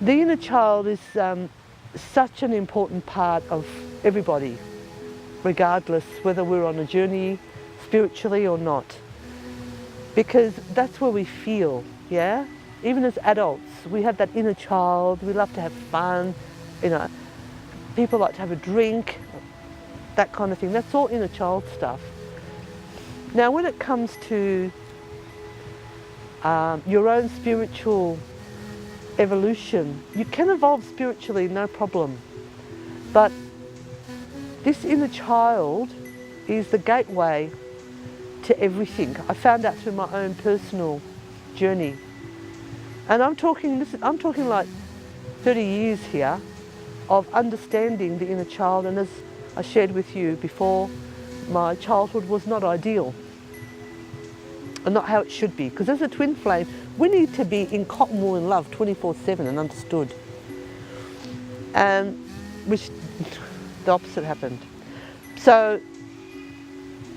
The inner child is such an important part of everybody, regardless whether we're on a journey spiritually or not. Because that's where we feel, yeah? Even as adults, we have that inner child, we love to have fun, you know, people like to have a drink, that kind of thing. That's all inner child stuff. Now when it comes to your own spiritual evolution, you can evolve spiritually, no problem. But this inner child is the gateway to everything. I found out through my own personal journey. And I'm talking like 30 years here of understanding the inner child, and as I shared with you before, my childhood was not ideal and not how it should be, because as a twin flame we need to be in cotton wool and love 24/7 and understood, and which the opposite happened. So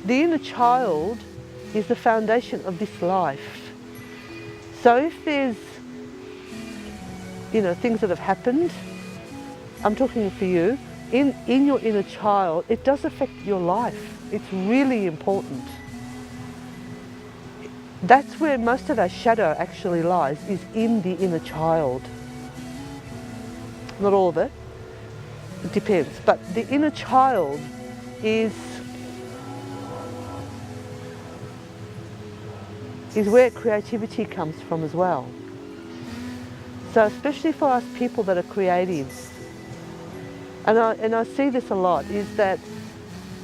the inner child is the foundation of this life. So if there's, you know, things that have happened, I'm talking for you, in your inner child, it does affect your life. It's really important. That's where most of our shadow actually lies, is in the inner child. Not all of it, it depends. But the inner child is where creativity comes from as well. So especially for us people that are creatives, and I see this a lot, is that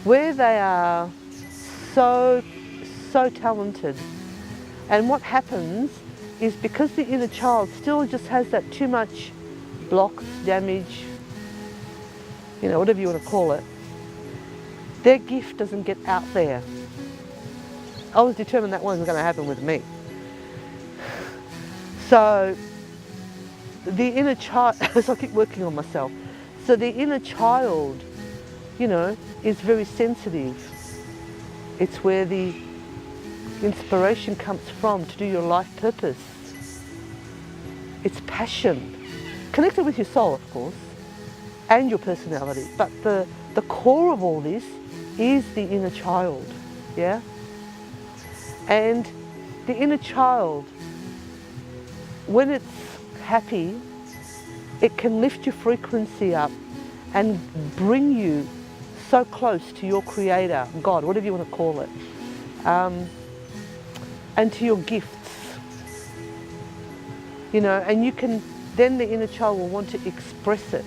where they are so talented, and what happens is because the inner child still just has that too much blocks, damage, you know, whatever you want to call it, their gift doesn't get out there. I was determined that wasn't going to happen with me. So the inner child, so I keep working on myself. So the inner child, you know, is very sensitive. It's where the inspiration comes from to do your life purpose. It's passion, connected with your soul, of course, and your personality. But the core of all this is the inner child, yeah? And the inner child, when it's happy, it can lift your frequency up and bring you so close to your creator, God, whatever you want to call it, and to your gifts, you know, and you can, then the inner child will want to express it.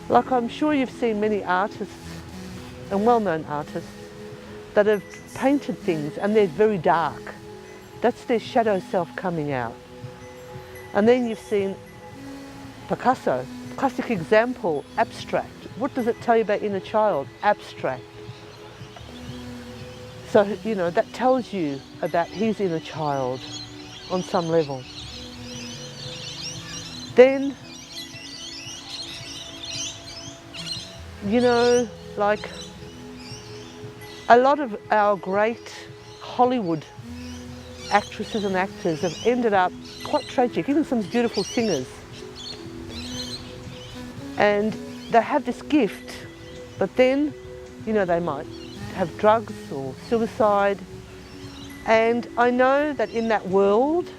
Like I'm sure you've seen many artists, and well-known artists, that have painted things and they're very dark. That's their shadow self coming out. And then you've seen Picasso, classic example, abstract. What does it tell you about inner child? Abstract. So, you know, that tells you about his inner child on some level. Then, you know, like a lot of our great Hollywood actresses and actors have ended up quite tragic, even some beautiful singers. And they have this gift, but then, you know, they might have drugs or suicide. And I know that in that world,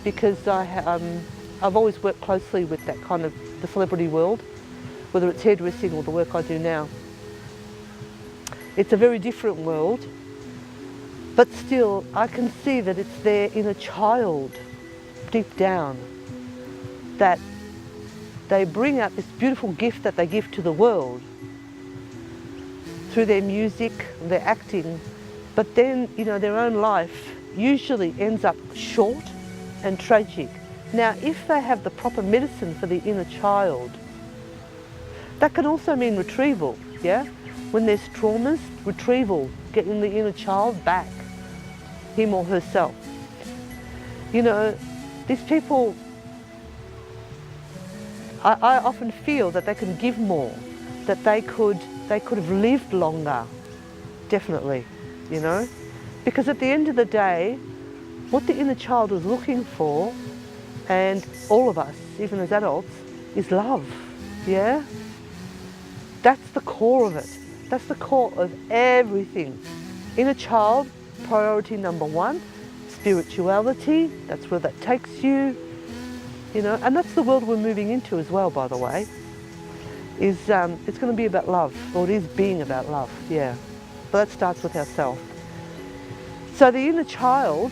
because I've always worked closely with that kind of the celebrity world, whether it's hairdressing or the work I do now. It's a very different world, but still I can see that it's their inner child deep down, that they bring out this beautiful gift that they give to the world through their music, their acting, but then, you know, their own life usually ends up short and tragic. Now, if they have the proper medicine for the inner child, that can also mean retrieval, yeah? When there's traumas, retrieval, getting the inner child back, him or herself. You know, these people, I often feel that they can give more, that they could have lived longer, definitely, you know? Because at the end of the day, what the inner child is looking for and all of us, even as adults, is love, yeah? That's the core of it. That's the core of everything. Inner child, priority number one. Spirituality, that's where that takes you, you know, and that's the world we're moving into as well, by the way. It's going to be about love, or it is being about love, yeah. But that starts with ourselves. So the inner child,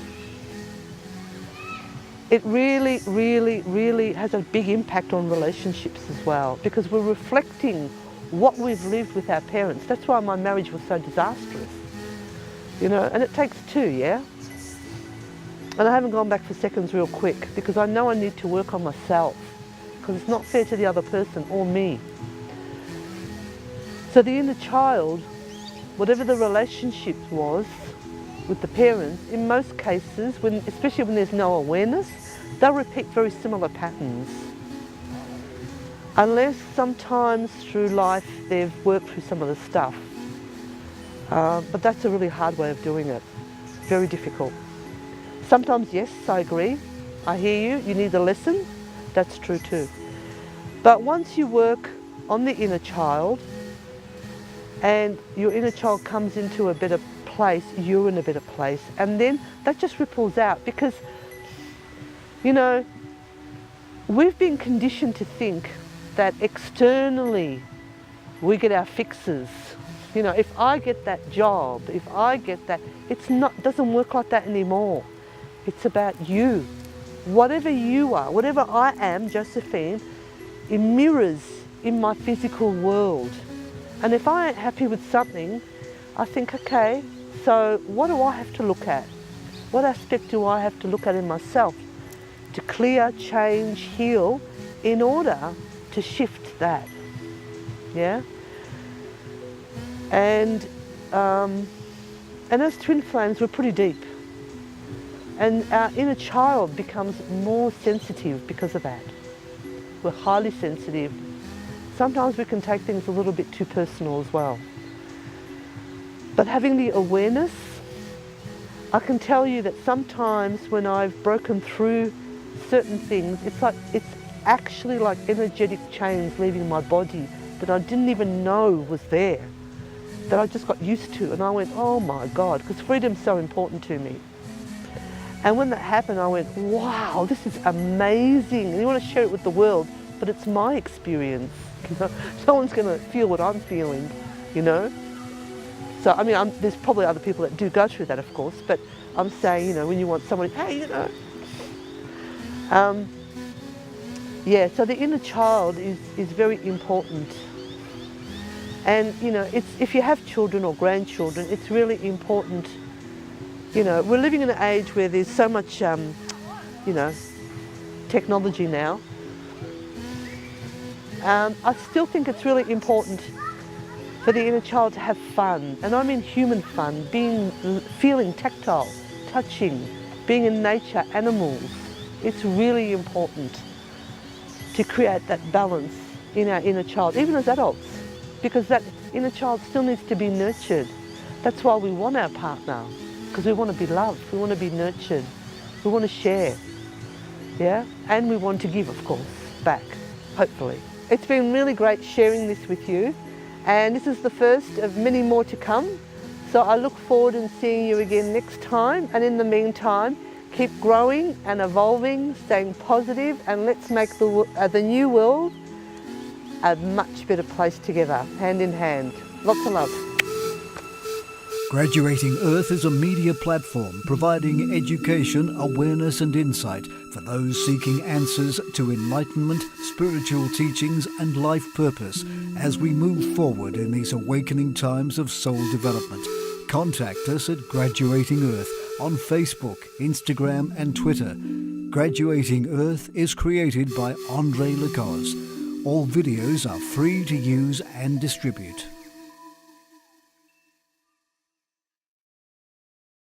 it really, really, really has a big impact on relationships as well, because we're reflecting what we've lived with our parents. That's why my marriage was so disastrous, you know, and it takes two, yeah? And I haven't gone back for seconds real quick, because I know I need to work on myself, because it's not fair to the other person or me. So the inner child, whatever the relationship was with the parents, in most cases, especially when there's no awareness, they'll repeat very similar patterns. Unless sometimes through life they've worked through some of the stuff. But that's a really hard way of doing it. Very difficult. Sometimes, yes, I agree. I hear you, you need a lesson. That's true too. But once you work on the inner child, and your inner child comes into a better place, you're in a better place. And then that just ripples out, because, you know, we've been conditioned to think that externally we get our fixes. You know, if I get that job, if I get that, doesn't work like that anymore. It's about you. Whatever you are, whatever I am, Josephine, it mirrors in my physical world. And if I ain't happy with something, I think, okay, so what do I have to look at? What aspect do I have to look at in myself to clear, change, heal, in order to shift that? Yeah? And as twin flames, we're pretty deep. And our inner child becomes more sensitive because of that. We're highly sensitive. Sometimes we can take things a little bit too personal as well. But having the awareness, I can tell you that sometimes when I've broken through certain things, it's actually like energetic chains leaving my body that I didn't even know was there, that I just got used to. And I went, oh my God, because freedom's so important to me. And when that happened, I went, wow, this is amazing. And you want to share it with the world, but it's my experience. You know? No one's going to feel what I'm feeling, you know? So, I mean, there's probably other people that do go through that, of course, but I'm saying, you know, when you want somebody, hey, you know. Yeah, so the inner child is very important. And, you know, if you have children or grandchildren, it's really important. You know, we're living in an age where there's so much, you know, technology now. I still think it's really important for the inner child to have fun. And I mean human fun, feeling tactile, touching, being in nature, animals. It's really important to create that balance in our inner child, even as adults, because that inner child still needs to be nurtured. That's why we want our partner. Because we want to be loved, we want to be nurtured, we want to share, yeah? And we want to give, of course, back, hopefully. It's been really great sharing this with you, and this is the first of many more to come. So I look forward to seeing you again next time, and in the meantime, keep growing and evolving, staying positive, and let's make the new world a much better place together, hand in hand. Lots of love. Graduating Earth is a media platform providing education, awareness and insight for those seeking answers to enlightenment, spiritual teachings and life purpose as we move forward in these awakening times of soul development. Contact us at Graduating Earth on Facebook, Instagram and Twitter. Graduating Earth is created by Andre Lacoste. All videos are free to use and distribute.